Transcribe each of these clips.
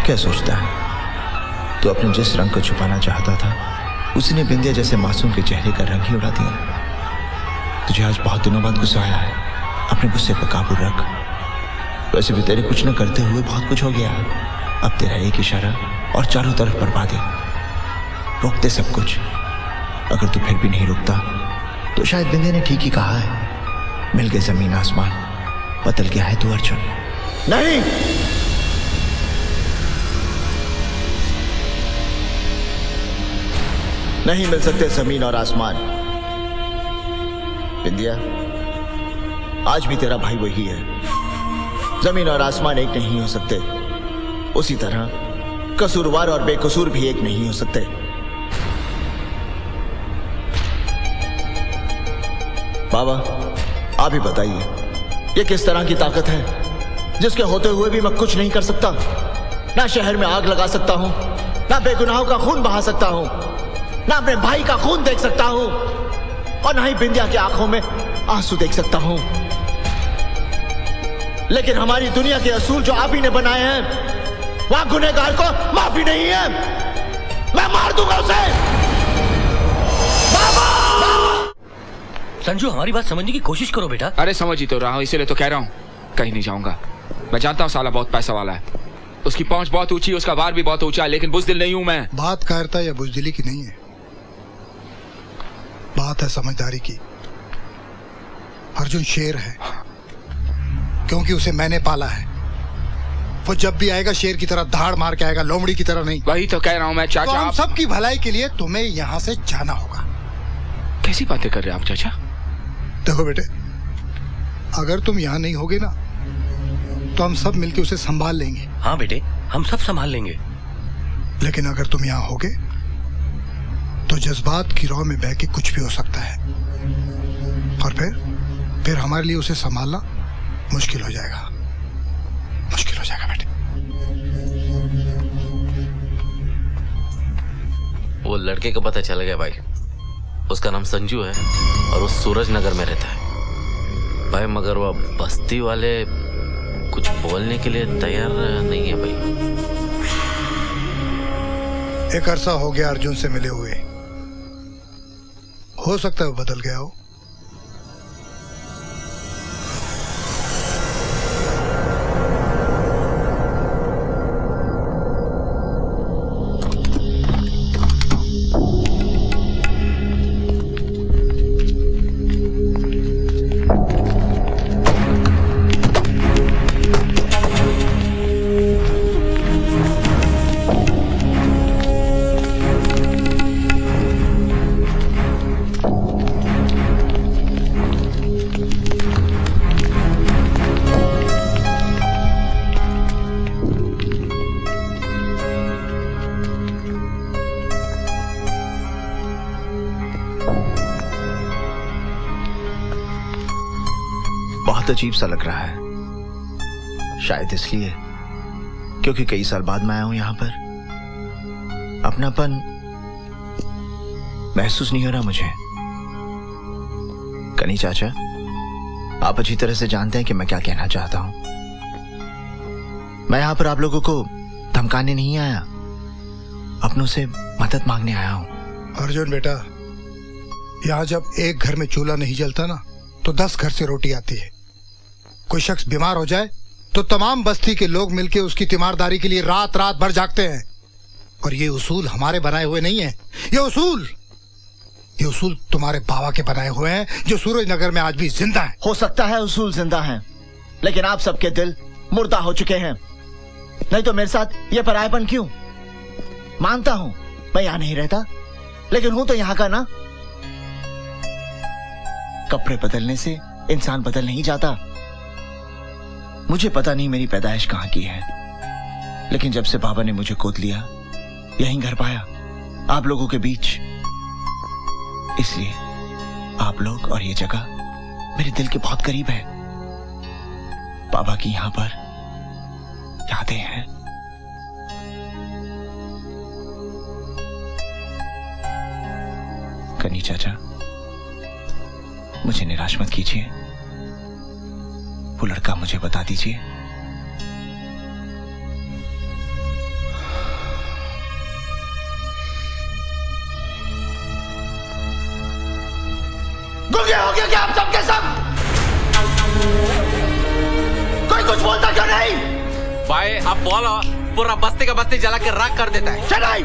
क्या सोचता है? तो अपने जिस रंग को छुपाना चाहता था उसी ने बिंदिया जैसे मासूम के चेहरे का रंग ही उड़ा दिया। तुझे आज बहुत दिनों बाद गुस्सा आया है, अपने गुस्से पर काबू रख। वैसे भी तेरे कुछ न करते हुए बहुत कुछ हो गया। अब तेरा एक इशारा और चारों तरफ बर्बादी, रोक दे सब कुछ। अगर तू फिर भी नहीं रुकता तो शायद बिंदिया ने ठीक ही कहा है, मिल गए जमीन आसमान, बदल गया है तू अर्जुन। नहीं, नहीं मिल सकते जमीन और आसमान। बिंदिया, आज भी तेरा भाई वही है। जमीन और आसमान एक नहीं हो सकते, उसी तरह कसूरवार और बेकसूर भी एक नहीं हो सकते। बाबा, आप ही बताइए, ये किस तरह की ताकत है जिसके होते हुए भी मैं कुछ नहीं कर सकता? ना शहर में आग लगा सकता हूं, ना बेगुनाहों का खून बहा सकता हूं, ना अपने भाई का खून देख सकता हूं, और ना ही बिंदिया की आंखों में आंसू देख सकता हूं। लेकिन हमारी दुनिया के असूल जो आप ही ने बनाए हैं, वहां गुनहगार को माफी नहीं है। मैं मार दूंगा उसे। बाबा! संजू, हमारी बात समझने की कोशिश करो बेटा। अरे समझ ही तो रहा हूँ, इसीलिए तो कह रहा हूँ कहीं नहीं जाऊंगा। मैं जानता हूँ साला बहुत पैसा वाला है, उसकी पहुंच बहुत ऊंची, उसका वार भी बहुत ऊंचा है, लेकिन बुज़दिल नहीं हूं मैं। बात कायरता या बुज़दिली की नहीं है, बात है समझदारी की। अर्जुन शेर है क्योंकि उसे मैंने पाला है। वो जब भी आएगा शेर की तरह धाड़ मार के आएगा, लोमड़ी की तरह नहीं। वही तो कह रहा हूँ मैं चाचा। तो हम सबकी भलाई के लिए तुम्हें यहाँ से जाना होगा। कैसी बातें कर रहे हैं आप चाचा? देखो बेटे, अगर तुम यहाँ नहीं होगे ना तो हम सब मिलके उसे संभाल लेंगे। हाँ बेटे, हम सब संभाल लेंगे। लेकिन अगर तुम यहाँ होगे तो जज्बात की रौ में बह के कुछ भी हो सकता है, और फिर हमारे लिए उसे संभालना मुश्किल हो जाएगा, मुश्किल हो जाएगा बेटे। वो लड़के को पता चल गया भाई, उसका नाम संजू है और वो सूरज नगर में रहता है भाई, मगर वो बस्ती वाले कुछ बोलने के लिए तैयार नहीं है भाई। एक अरसा हो गया अर्जुन से मिले हुए, हो सकता है वो बदल गया हो। बहुत अजीब सा लग रहा है, शायद इसलिए क्योंकि कई साल बाद मैं आया हूं यहां पर। अपनापन महसूस नहीं हो रहा मुझे। कनी चाचा, आप अच्छी तरह से जानते हैं कि मैं क्या कहना चाहता हूं। मैं यहां पर आप लोगों को धमकाने नहीं आया, अपनों से मदद मांगने आया हूं। अर्जुन बेटा, यहां जब एक घर में चूल्हा नहीं जलता ना तो 10 घर से रोटी आती है। कोई शख्स बीमार हो जाए तो तमाम बस्ती के लोग मिलके उसकी तीमारदारी के लिए रात रात भर जागते हैं। और ये उसूल हमारे बनाए हुए नहीं है, ये उसूल तुम्हारे बाबा के बनाए हुए हैं जो सूरज नगर में आज भी जिंदा है। हो सकता है उसूल जिंदा हैं, लेकिन आप सबके दिल मुर्दा हो चुके हैं। नहीं तो मेरे साथ ये परायापन क्यों? मानता हूं मैं यहां नहीं रहता, लेकिन हूं तो यहां का ना। कपड़े बदलने से इंसान बदल नहीं जाता। मुझे पता नहीं मेरी पैदाइश कहां की है, लेकिन जब से बाबा ने मुझे गोद लिया यहीं घर पाया, आप लोगों के बीच। इसलिए आप लोग और ये जगह मेरे दिल के बहुत करीब है। बाबा की यहां पर यादें हैं। कनी चाचा, मुझे निराश मत कीजिए। वो लड़का मुझे बता दीजिए। क्या आप सबके सब? कोई कुछ बोलता क्यों नहीं? भाई अब बोलो, पूरा बस्ती का बस्ती जला के राख कर देता है। चलाई!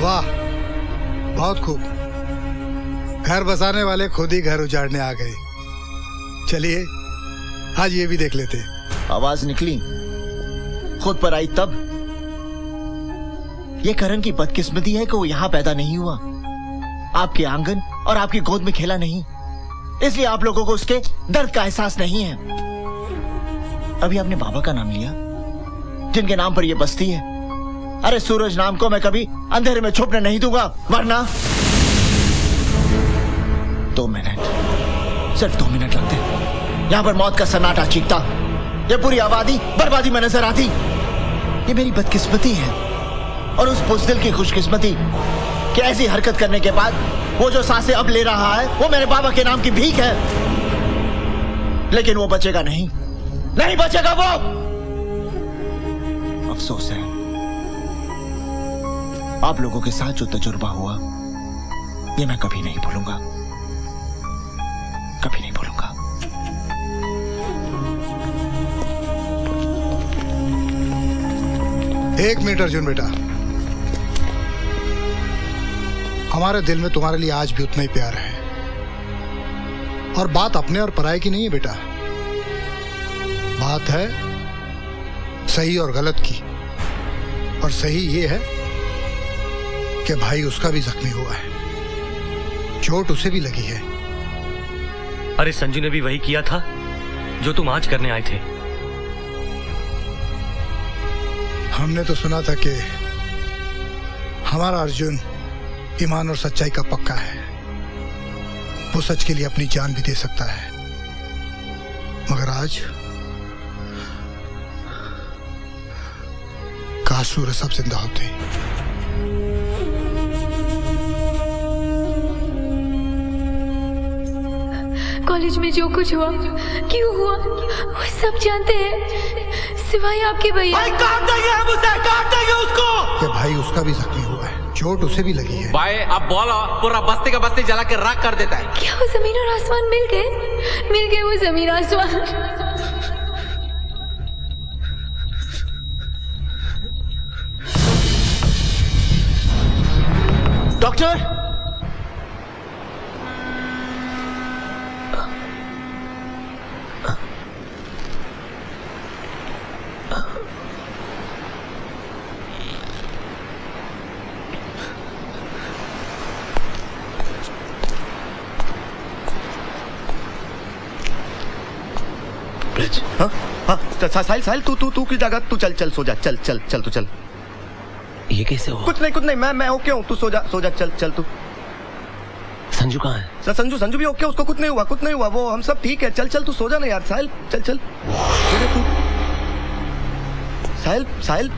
वाह, बहुत खूब। घर बसाने वाले खुद ही घर उजाड़ने आ गए। चलिए आज ये भी देख लेते। आवाज निकली, खुद पर आई तब। ये करण की बदकिस्मती है कि वो यहां पैदा नहीं हुआ, आपके आंगन और आपकी गोद में खेला नहीं, इसलिए आप लोगों को उसके दर्द का एहसास नहीं है। अभी आपने बाबा का नाम लिया, जिनके नाम पर यह बस्ती है। अरे सूरज नाम को मैं कभी अंधेरे में छुपने नहीं दूंगा, वरना 2 मिनट, सिर्फ 2 मिनट लगते, यहां पर मौत का सन्नाटा चीखता, ये पूरी आबादी बर्बादी में नजर आती। ये मेरी बदकिस्मती है और उस बुज़दिल की खुशकिस्मती कि ऐसी हरकत करने के बाद वो जो सांसें अब ले रहा है वो मेरे बाबा के नाम की भीख है। लेकिन वो बचेगा नहीं, नहीं बचेगा वो। अफसोस है, आप लोगों के साथ जो तजुर्बा हुआ ये मैं कभी नहीं भूलूंगा, कभी नहीं भूलूंगा। एक मिनट अर्जुन बेटा, हमारे दिल में तुम्हारे लिए आज भी उतना ही प्यार है। और बात अपने और पराये की नहीं है बेटा, बात है सही और गलत की। और सही ये है कि भाई उसका भी जख्मी हुआ है, चोट उसे भी लगी है। अरे संजू ने भी वही किया था जो तुम आज करने आए थे। हमने तो सुना था कि हमारा अर्जुन ईमान और सच्चाई का पक्का है, वो सच के लिए अपनी जान भी दे सकता है। मगर आज काश सूरज सब जिंदा होते। कॉलेज में जो कुछ हुआ, क्यों हुआ, वो सब जानते हैं, सिवाय आपके भैया। काट देंगे हम उसे, काट देंगे उसको। कि भाई उसका भी जख्मी हुआ है, चोट उसे भी लगी है। भाई अब बोलो, पूरा बस्ती का बस्ती जला के राख कर देता है। क्या वो जमीन और आसमान मिल गए वो जमीन आसमान। डॉक्टर, साहिल साहिल तू की जगह तू चल सो जा, चल तू चल। ये कैसे हुआ? कुछ नहीं मैं ओके हूँ, तू सो जा चल तू। संजू कहाँ है? संजू भी ओके, उसको कुछ नहीं हुआ, वो हम सब ठीक है। चल तू सो जा ना यार साहिल, चल तू साहिल